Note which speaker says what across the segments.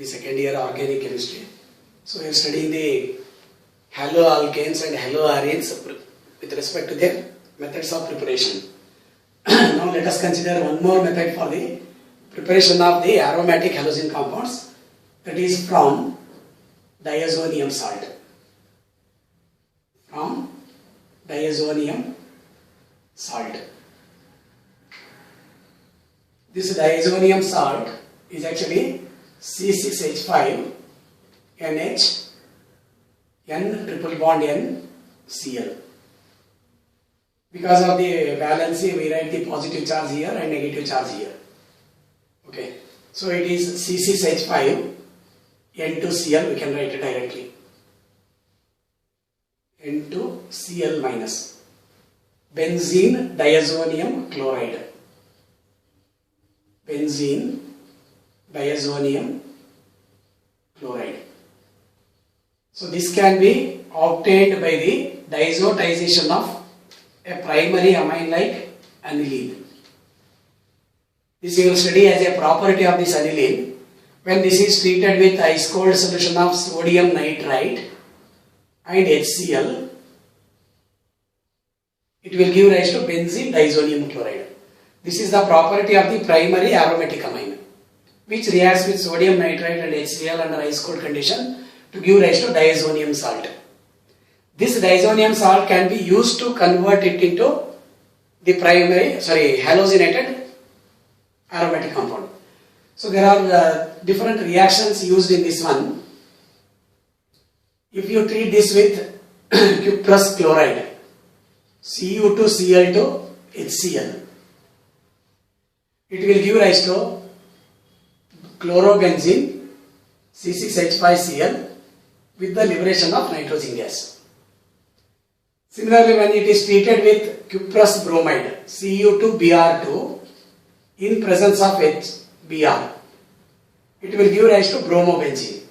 Speaker 1: the second year organic chemistry. So we are studying the haloalkanes and haloarenes with respect to their methods of preparation. Now let us consider one more method for the preparation of the aromatic halogen compounds, that is from diazonium salt. From diazonium salt. This diazonium salt is actually C6H5 NH N triple bond N Cl. Because of the valency, we write the positive charge here and negative charge here. Okay, so it is C6H5 N2Cl, we can write it directly. N2Cl minus benzene diazonium chloride. Benzene diazonium chloride. So this can be obtained by the diazotization of a primary amine like aniline. This you will study as a property of this aniline. When this is treated with ice cold solution of sodium nitrite and HCl, it will give rise to benzene diazonium chloride. This is the property of the primary aromatic amine, which reacts with sodium nitrite and HCl under ice cold condition to give rise to diazonium salt. This diazonium salt can be used to convert it into the halogenated aromatic compound. So there are different reactions used in this one. If you treat this with cuprous chloride, Cu2Cl2 HCl, it will give rise to chlorobenzene C6H5Cl with the liberation of nitrogen gas. Similarly, when it is treated with cuprous bromide Cu2Br2 in presence of HBr, it will give rise to bromobenzene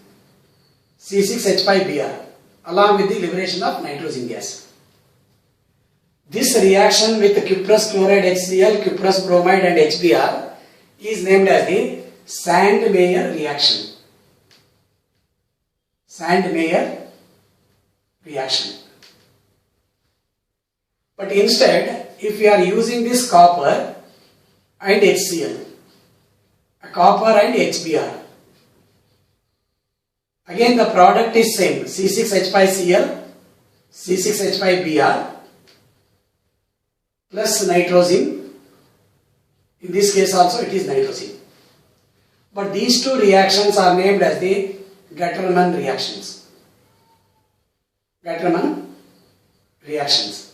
Speaker 1: C6H5Br along with the liberation of nitrogen gas. This reaction with cuprous chloride HCl, cuprous bromide and HBr is named as the Sandmeyer reaction. Sandmeyer reaction. But instead, if we are using this copper and HCl, copper and HBr, again the product is same, C6H5Cl, C6H5Br plus nitrogen. In this case also it is nitrogen. But these two reactions are named as the Gattermann reactions. Gattermann reactions.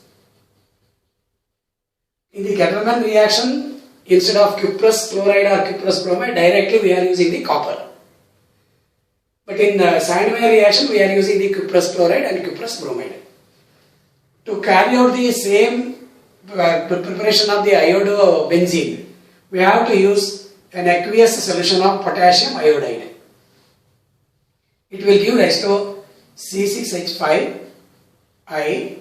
Speaker 1: In the Gattermann reaction, instead of cuprous chloride or cuprous bromide, directly we are using the copper. But in the Sandmeyer reaction, we are using the cuprous chloride and cuprous bromide. To carry out the same preparation of the iodobenzene, we have to use an aqueous solution of potassium iodide. It will give rise to C6H5I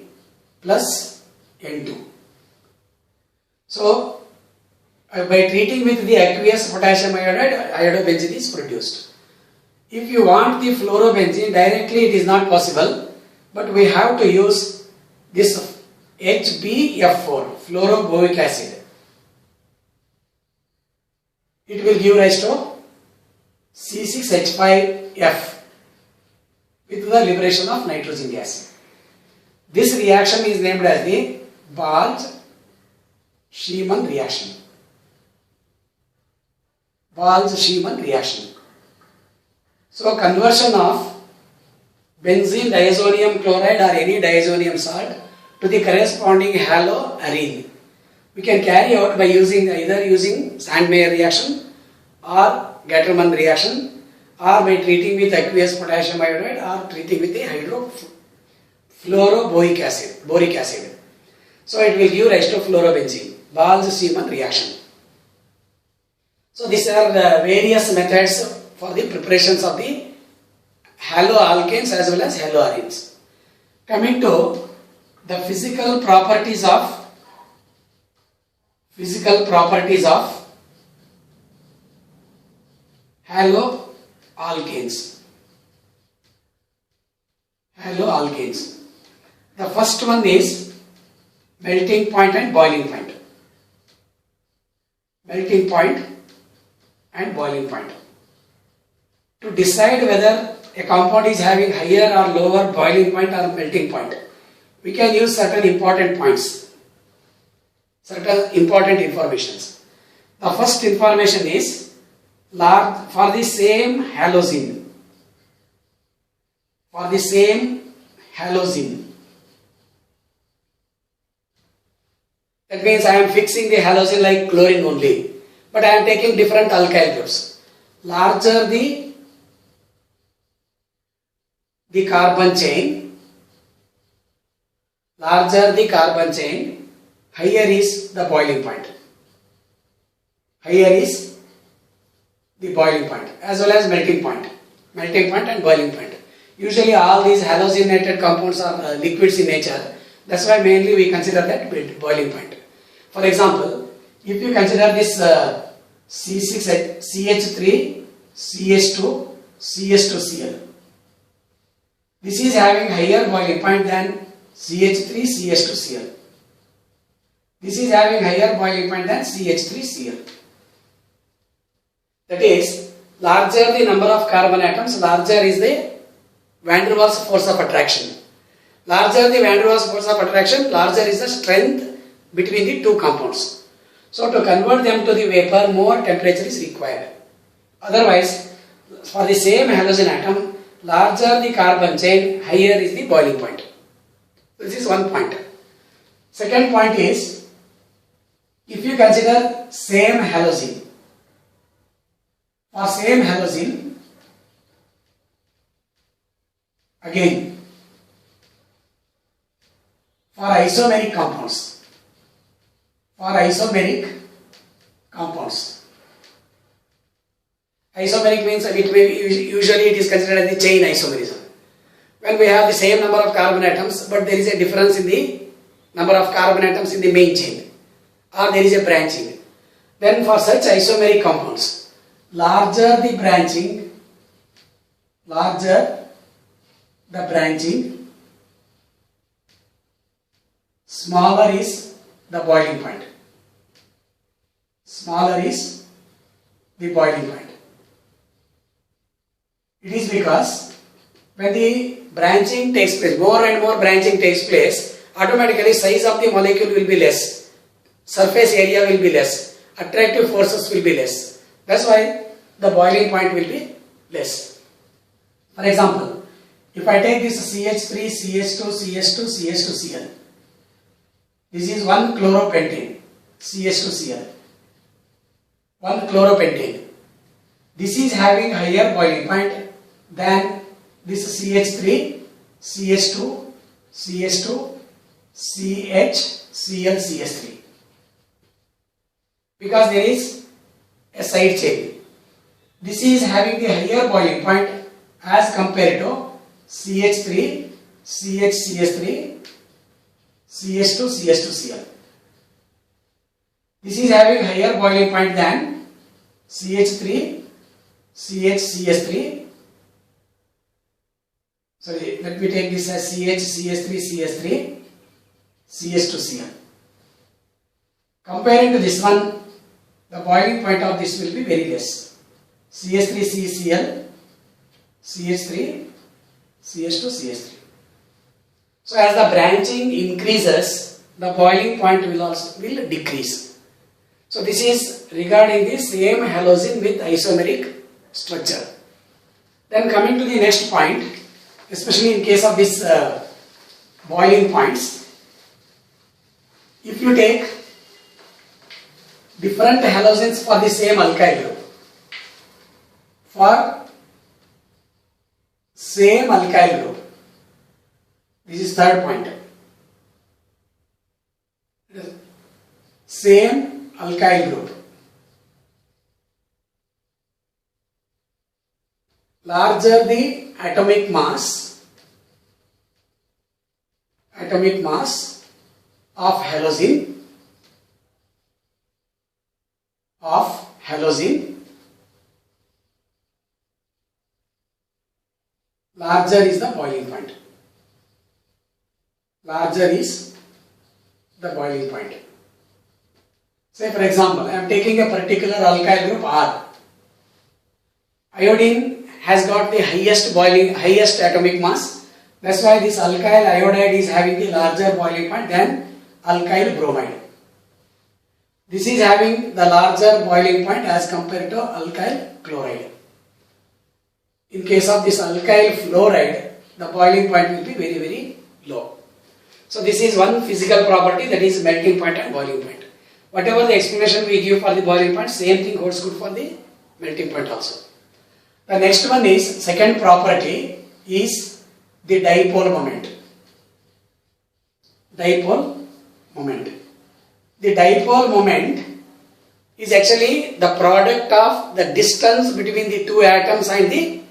Speaker 1: plus N2. So, by treating with the aqueous potassium iodide, iodobenzene is produced. If you want the fluorobenzene, directly it is not possible, but we have to use this HbF4, fluoroboic acid. It will give rise to C6H5F with the liberation of nitrogen gas. This reaction is named as the Balch-Schiemann reaction. Balch-Schiemann reaction. So conversion of benzene diazonium chloride or any diazonium salt to the corresponding haloarene we can carry out by either using Sandmeyer reaction or Gattermann reaction, or by treating with aqueous potassium iodide or treating with the fluoroboic acid, boric acid. So it will give rise to fluorobenzene, Balch-Schiemann reaction. So these are the various methods for the preparations of the haloalkanes as well as haloarenes. Coming to the physical properties of alkanes. Haloalkanes. The first one is melting point and boiling point. Melting point and boiling point. To decide whether a compound is having higher or lower boiling point or melting point, we can use certain important points, certain important informations. The first information is for the same halosine. For the same halosine. That means I am fixing the halosine like chlorine only, but I am taking different alkyl groups. Larger the carbon chain, higher is the boiling point. Higher is the boiling point as well as melting point and boiling point. Usually all these halosinated compounds are liquids in nature. That's why mainly we consider that boiling point. For example, if you consider this CH3, CH2, CH2Cl. This is having higher boiling point than CH3, CH2Cl. This is having higher boiling point than CH3Cl. That is, larger the number of carbon atoms, larger is the van der Waals force of attraction. Larger the van der Waals force of attraction, larger is the strength between the two compounds. So to convert them to the vapor, more temperature is required. Otherwise, for the same halogen atom, larger the carbon chain, higher is the boiling point. This is one point. Second point is, if you consider same halosine, for same halosine, again, for isomeric compounds, isomeric means usually it is considered as the chain isomerism. When we have the same number of carbon atoms, but there is a difference in the number of carbon atoms in the main chain, or there is a branching. Then for such isomeric compounds, larger the branching, smaller is the boiling point. It is because when the branching takes place, more and more branching takes place, automatically size of the molecule will be less, surface area will be less, attractive forces will be less. That's why the boiling point will be less. For example, if I take this CH3, CH2, CH2, CH2Cl, this is one chloropentane, CH2Cl, one chloropentane. This is having higher boiling point than this CH3, CH2, CH2, CH, Cl, CH3. Because there is a side chain. This is having the higher boiling point as compared to CH3, CH, CH3, CH2, CH2Cl. This is having higher boiling point than CH3, CH, CH3. Sorry, let me take this as CH, CH3, CH3, CH2Cl. Comparing to this one, the boiling point of this will be very less. CH3CCl, CH3, CH2, CH3. So as the branching increases, the boiling point will decrease. So this is regarding the same halosine with isomeric structure. Then coming to the next point, especially in case of this boiling points, if you take different halogens for the same alkyl group, this is third point, same alkyl group, larger the atomic mass of halosine, larger is the boiling point. Larger is the boiling point. Say for example, I am taking a particular alkyl group R. Iodine has got the highest atomic mass. That's why this alkyl iodide is having the larger boiling point than alkyl bromide. This is having the larger boiling point as compared to alkyl chloride. In case of this alkyl fluoride, the boiling point will be very, very low. So this is one physical property, that is melting point and boiling point. Whatever the explanation we give for the boiling point, same thing holds good for the melting point also. The next one is, second property is the dipole moment. Dipole moment. The dipole moment is actually the product of the distance between the two atoms and the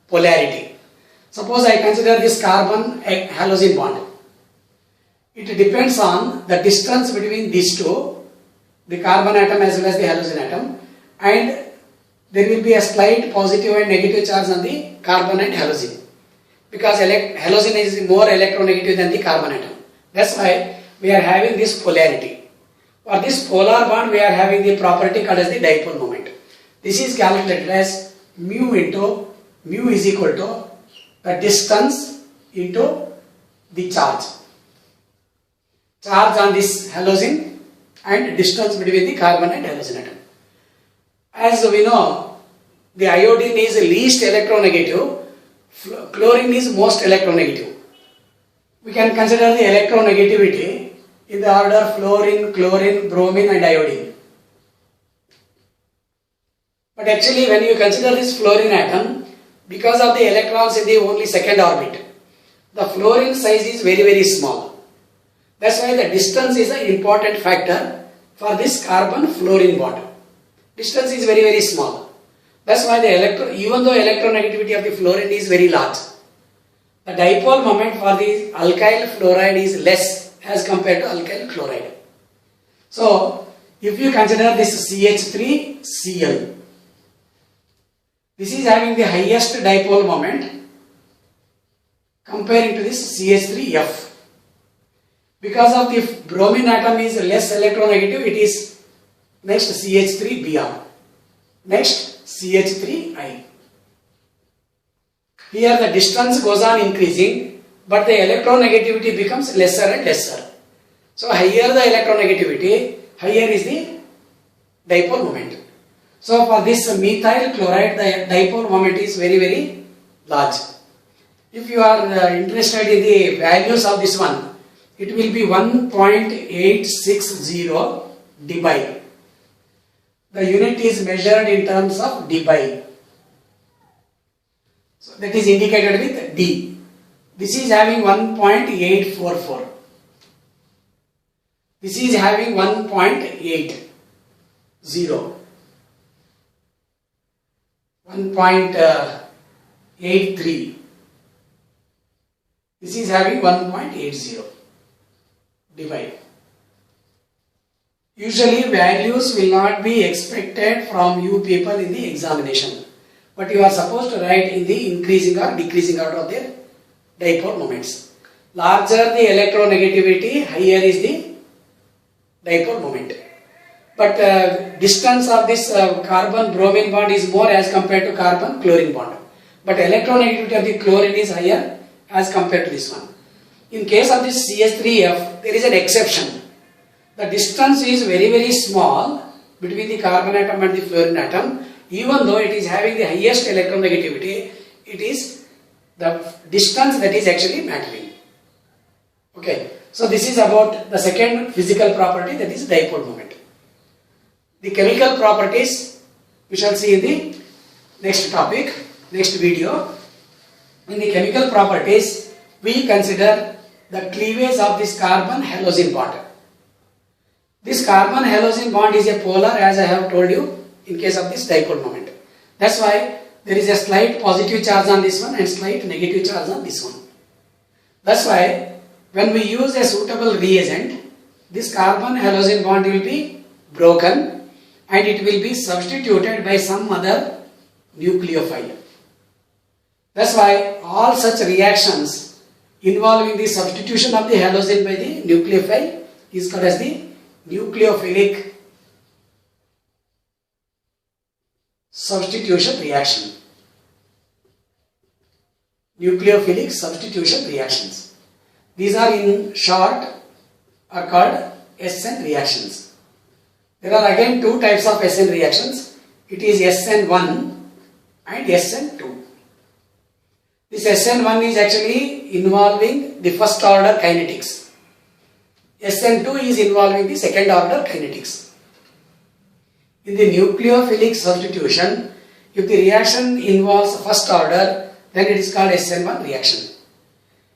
Speaker 1: polarity. Suppose I consider this carbon halogen bond. It depends on the distance between these two, the carbon atom as well as the halogen atom, and there will be a slight positive and negative charge on the carbon and halogen, because halogen is more electronegative than the carbon atom. That's why we are having this polarity. For this polar bond, we are having the property called as the dipole moment. This is calculated as mu is equal to the distance into the charge. Charge on this halogen and distance between the carbon and halogen atom. As we know, the iodine is least electronegative, chlorine is most electronegative. We can consider the electronegativity in the order fluorine, chlorine, bromine and iodine. But actually when you consider this fluorine atom, because of the electrons in the only second orbit, the fluorine size is very, very small. That's why the distance is an important factor for this carbon fluorine bond. Distance is very, very small. That's why even though electronegativity of the fluorine is very large, the dipole moment for the alkyl fluoride is less as compared to alkyl chloride. So, if you consider this CH3Cl, this is having the highest dipole moment comparing to this CH3F. Because of the bromine atom is less electronegative, it is next CH3Br, next CH3I. Here the distance goes on increasing, but the electronegativity becomes lesser and lesser. So higher the electronegativity, higher is the dipole moment. So for this methyl chloride, the dipole moment is very, very large. If you are interested in the values of this one, it will be 1.860 dBi. The unit is measured in terms of dBi. So that is indicated with D. This is having 1.844. This is having 1.80. 1.83. This is having 1.80 dBi. Usually values will not be expected from you people in the examination, but you are supposed to write in the increasing or decreasing order of their dipole moments. Larger the electronegativity, higher is the dipole moment. But distance of this carbon bromine bond is more as compared to carbon chlorine bond. But electronegativity of the chlorine is higher as compared to this one. In case of this CH3F, there is an exception. The distance is very, very small between the carbon atom and the fluorine atom. Even though it is having the highest electronegativity, it is the distance that is actually mattering. Okay, so this is about the second physical property, that is dipole moment. The chemical properties we shall see in the next topic, next video. In the chemical properties, we consider the cleavage of this carbon halogen bond. This carbon halogen bond is a polar, as I have told you, in case of this dipole moment. That's why there is a slight positive charge on this one and slight negative charge on this one. That's why when we use a suitable reagent, this carbon halogen bond will be broken and it will be substituted by some other nucleophile. That's why all such reactions involving the substitution of the halogen by the nucleophile is called as the nucleophilic substitution reaction. Nucleophilic substitution reactions. These are in short are called SN reactions. There are again two types of SN reactions. It is SN1 and SN2. This SN1 is actually involving the first order kinetics. SN2 is involving the second order kinetics. In the nucleophilic substitution, if the reaction involves first order, then it is called SN1 reaction.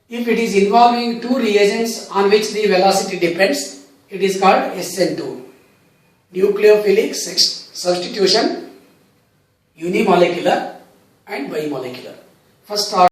Speaker 1: If it is involving two reagents on which the velocity depends, it is called SN2. Nucleophilic substitution, unimolecular and bimolecular. First order